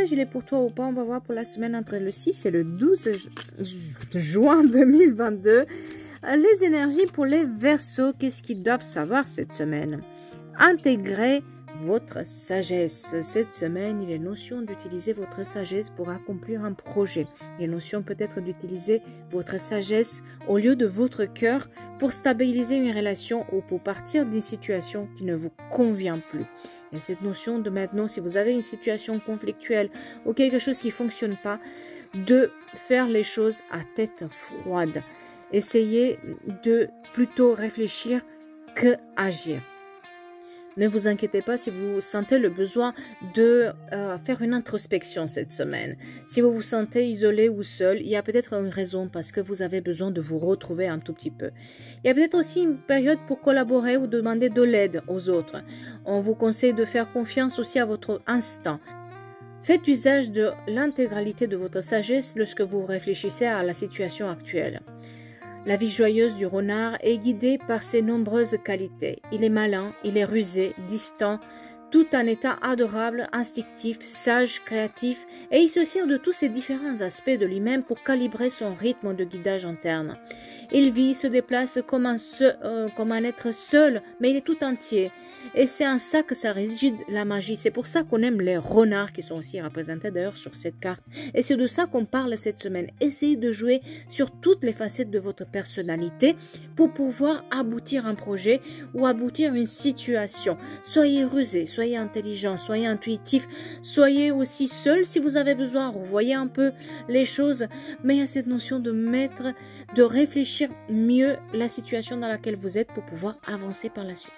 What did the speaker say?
message, il est pour toi ou pas? On va voir pour la semaine entre le 6 et le 12 juin 2022. Les énergies pour les Verseaux, qu'est-ce qu'ils doivent savoir cette semaine? Intégrer votre sagesse. Cette semaine, il est notion d'utiliser votre sagesse pour accomplir un projet. Il est notion peut-être d'utiliser votre sagesse au lieu de votre cœur pour stabiliser une relation ou pour partir d'une situation qui ne vous convient plus. Il y a cette notion de maintenant, si vous avez une situation conflictuelle ou quelque chose qui ne fonctionne pas, de faire les choses à tête froide. Essayez de plutôt réfléchir que agir. Ne vous inquiétez pas si vous sentez le besoin de faire une introspection cette semaine. Si vous vous sentez isolé ou seul, il y a peut-être une raison parce que vous avez besoin de vous retrouver un tout petit peu. Il y a peut-être aussi une période pour collaborer ou demander de l'aide aux autres. On vous conseille de faire confiance aussi à votre instinct. Faites usage de l'intégralité de votre sagesse lorsque vous réfléchissez à la situation actuelle. La vie joyeuse du renard est guidée par ses nombreuses qualités. Il est malin, il est rusé, distant, tout un état adorable, instinctif, sage, créatif, et il se sert de tous ces différents aspects de lui-même pour calibrer son rythme de guidage interne. Il vit, se déplace comme un être seul, mais il est tout entier. Et c'est en ça que ça réside la magie. C'est pour ça qu'on aime les renards qui sont aussi représentés d'ailleurs sur cette carte. Et c'est de ça qu'on parle cette semaine. Essayez de jouer sur toutes les facettes de votre personnalité pour pouvoir aboutir un projet ou aboutir une situation. Soyez rusé, soyez intelligent, soyez intuitif, soyez aussi seul si vous avez besoin. Revoyez un peu les choses, mais il y a cette notion de réfléchir mieux la situation dans laquelle vous êtes pour pouvoir avancer par la suite.